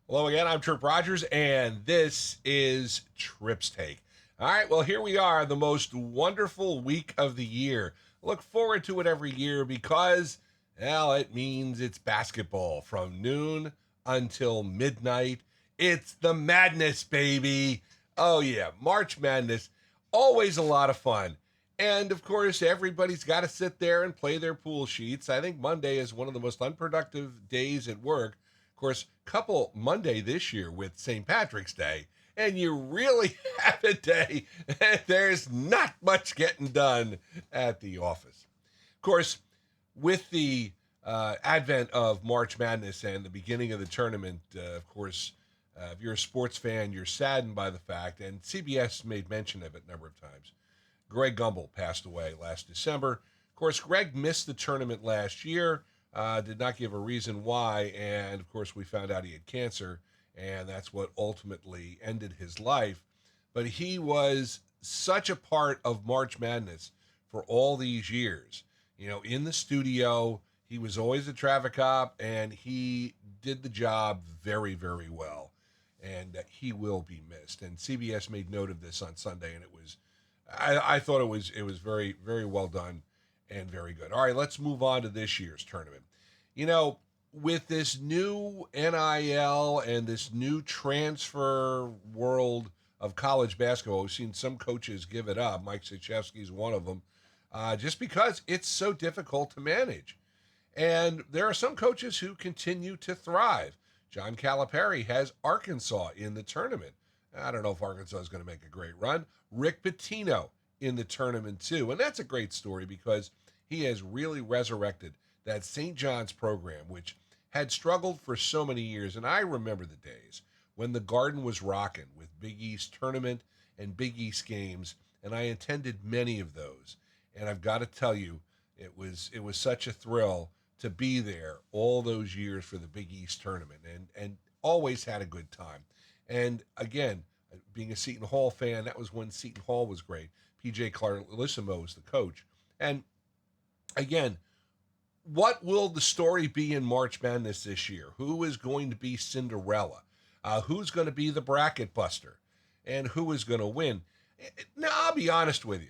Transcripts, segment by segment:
Hello again, I'm Tripp Rogers, and this is Tripp's Take. All right, well, here we are, the most wonderful week of the year. Look forward to it every year because, well, it means it's basketball from noon until midnight. It's the madness, baby. Oh, yeah, March Madness. Always a lot of fun. And of course, everybody's got to sit there and play their pool sheets. I think Monday is one of the most unproductive days at work. Of course, couple Monday this year with St. Patrick's Day, and you really have a day. There's not much getting done at the office. Of course, with the advent of March Madness and the beginning of the tournament, of course, if you're a sports fan, you're saddened by the fact, and CBS made mention of it a number of times. Greg Gumbel passed away last December. Of course, Greg missed the tournament last year, did not give a reason why, and of course, we found out he had cancer, and that's what ultimately ended his life. But he was such a part of March Madness for all these years. You know, in the studio, he was always a traffic cop, and he did the job very, very well. And he will be missed. And CBS made note of this on Sunday, and I thought it was very, very well done and very good. All right, let's move on to this year's tournament. You know, with this new NIL and this new transfer world of college basketball, we've seen some coaches give it up. Mike is one of them, just because it's so difficult to manage. And there are some coaches who continue to thrive. John Calipari has Arkansas in the tournament. I don't know if Arkansas is going to make a great run. Rick Pitino in the tournament too. And that's a great story because he has really resurrected that St. John's program, which had struggled for so many years. And I remember the days when the Garden was rocking with Big East tournament and Big East games, and I attended many of those. And I've got to tell you, it was such a thrill to be there all those years for the Big East tournament, and always had a good time. And again, being a Seton Hall fan, that was when Seton Hall was great. PJ Clarissimo was the coach. And again, what will the story be in March Madness this year? Who is going to be Cinderella? Who's going to be the bracket buster? And who is going to win? Now, I'll be honest with you.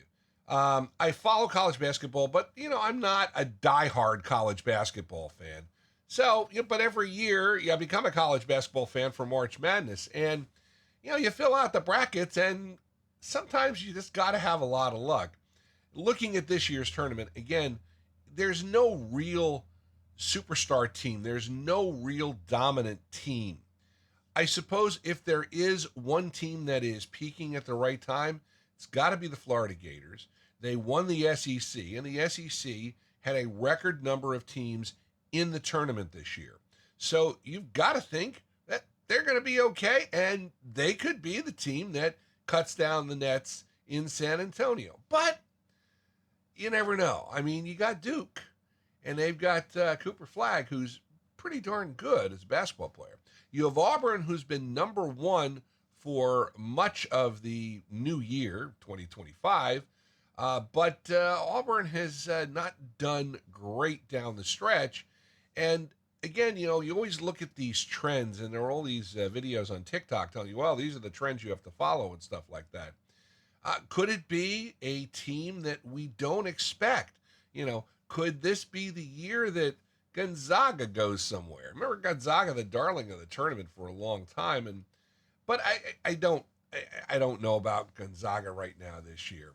I follow college basketball, but, I'm not a diehard college basketball fan. So, but every year, I become a college basketball fan for March Madness. And, you fill out the brackets, and sometimes you just got to have a lot of luck. Looking at this year's tournament, again, there's no real superstar team. There's no real dominant team. I suppose if there is one team that is peaking at the right time, it's got to be the Florida Gators. They won the SEC, and the SEC had a record number of teams in the tournament this year. So you've got to think that they're going to be okay, and they could be the team that cuts down the nets in San Antonio. But you never know. I mean, you got Duke, and they've got Cooper Flagg, who's pretty darn good as a basketball player. You have Auburn, who's been number one for much of the new year, 2025, but Auburn has not done great down the stretch. And again, you always look at these trends, and there are all these videos on TikTok telling you, well, these are the trends you have to follow and stuff like that. Could it be a team that we don't expect? Could this be the year that Gonzaga goes somewhere? Remember Gonzaga, the darling of the tournament for a long time, but I don't know about Gonzaga right now this year.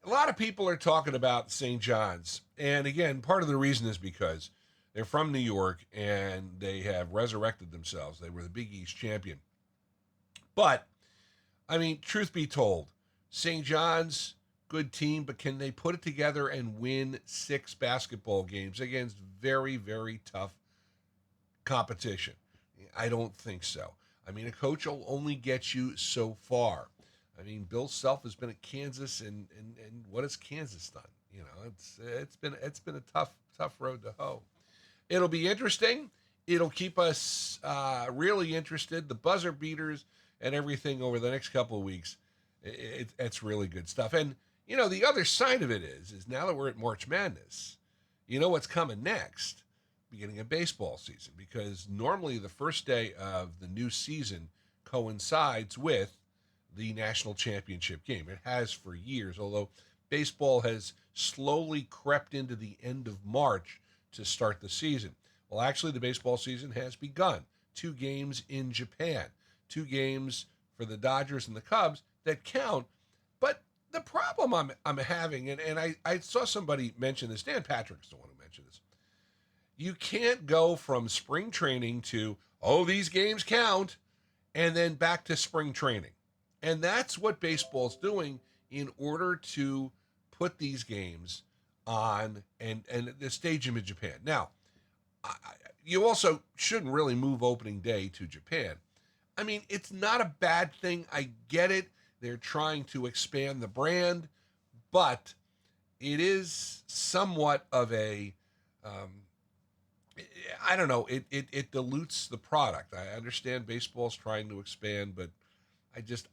A lot of people are talking about St. John's, and again, part of the reason is because they're from New York and they have resurrected themselves. They were the Big East champion. But I mean, truth be told, St. John's, good team, but can they put it together and win 6 basketball games against very, very tough competition? I don't think so. I mean, a coach will only get you so far. I mean, Bill Self has been at Kansas, and what has Kansas done? It's been a tough road to hoe. It'll be interesting. It'll keep us really interested. The buzzer beaters and everything over the next couple of weeks. It's really good stuff. And the other side of it is now that we're at March Madness, you know what's coming next. beginning of baseball season, because normally the first day of the new season coincides with the national championship game. It has for years, although baseball has slowly crept into the end of March to start the season. Well, actually, the baseball season has begun. 2 games in Japan, 2 games for the Dodgers and the Cubs that count. But the problem I'm having, and I saw somebody mention this, Dan Patrick's the one who mentioned this. You can't go from spring training to, oh, these games count, and then back to spring training. And that's what baseball's doing in order to put these games on and the stage them in Japan. Now, you also shouldn't really move opening day to Japan. I mean, it's not a bad thing. I get it. They're trying to expand the brand, but it is somewhat of a, I don't know, it dilutes the product. I understand baseball's trying to expand, but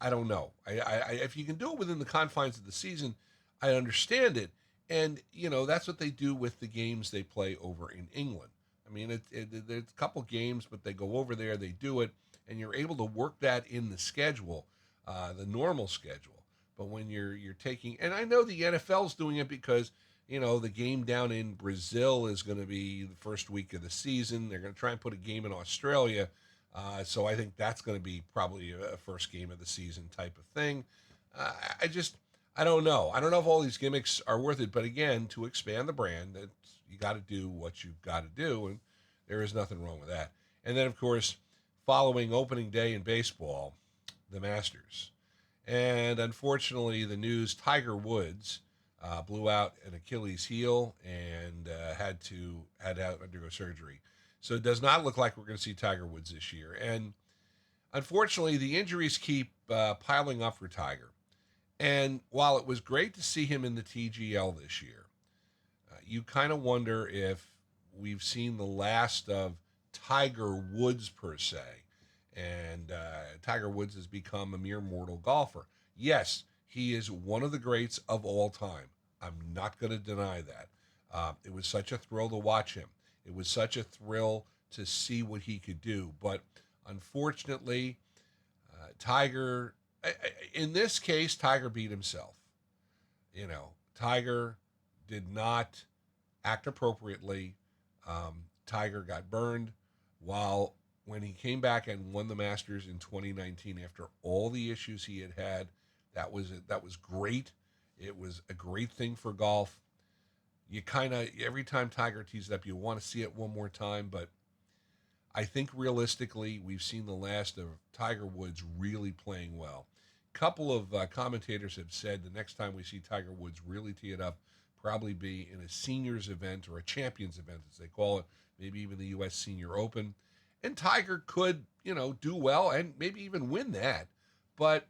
I don't know. If you can do it within the confines of the season, I understand it. And, that's what they do with the games they play over in England. I mean, there's a couple games, but they go over there, they do it, and you're able to work that in the schedule, the normal schedule. But when you're taking, and I know the NFL's doing it because, the game down in Brazil is going to be the first week of the season. They're going to try and put a game in Australia. So I think that's going to be probably a first game of the season type of thing. I don't know. I don't know if all these gimmicks are worth it. But again, to expand the brand, you got to do what you've got to do, and there is nothing wrong with that. And then, of course, following opening day in baseball, the Masters. And unfortunately, the news, Tiger Woods blew out an Achilles heel and had to undergo surgery. So it does not look like we're going to see Tiger Woods this year. And unfortunately, the injuries keep piling up for Tiger. And while it was great to see him in the TGL this year, you kind of wonder if we've seen the last of Tiger Woods per se. And Tiger Woods has become a mere mortal golfer. Yes, he is one of the greats of all time. I'm not going to deny that. It was such a thrill to watch him. It was such a thrill to see what he could do. But unfortunately, Tiger, in this case, Tiger beat himself. Tiger did not act appropriately. Tiger got burned while when he came back and won the Masters in 2019 after all the issues he had, that was great. It was a great thing for golf. You kind of, every time Tiger tees it up, you want to see it one more time, but I think realistically, we've seen the last of Tiger Woods really playing well. A couple of commentators have said the next time we see Tiger Woods really tee it up, probably be in a seniors event or a champions event, as they call it, maybe even the U.S. Senior Open. And Tiger could, do well and maybe even win that. But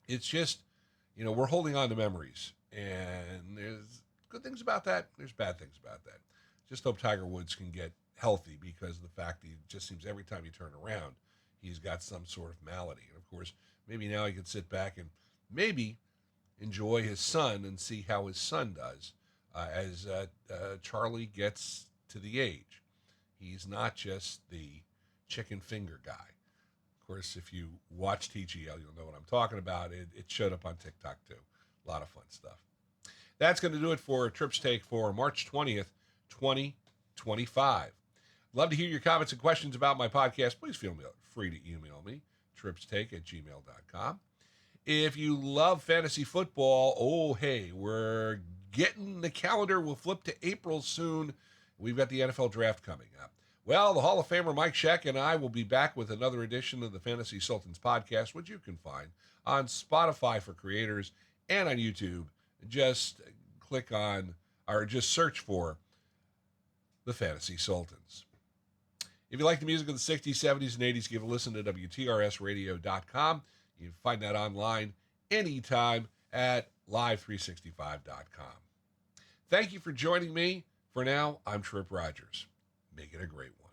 it's just, we're holding on to memories. And there's good things about that. There's bad things about that. Just hope Tiger Woods can get healthy, because of the fact that he just seems every time you turn around, he's got some sort of malady. And, of course, maybe now he can sit back and maybe enjoy his son and see how his son does as Charlie gets to the age. He's not just the chicken finger guy. Of course, if you watch TGL, you'll know what I'm talking about. It showed up on TikTok, too. A lot of fun stuff. That's going to do it for Tripp's Take for March 20th, 2025. Love to hear your comments and questions about my podcast. Please feel free to email me, trippstake@gmail.com. If you love fantasy football, we're getting the calendar. We'll flip to April soon. We've got the NFL draft coming up. Well, the Hall of Famer Mike Sheck and I will be back with another edition of the Fantasy Sultans podcast, which you can find on Spotify for creators and on YouTube. Just click on, or just search for the Fantasy Sultans. If you like the music of the 60s, 70s, and 80s, give a listen to WTRSradio.com. You can find that online anytime at live365.com. Thank you for joining me. For now, I'm Tripp Rogers. Make it a great one.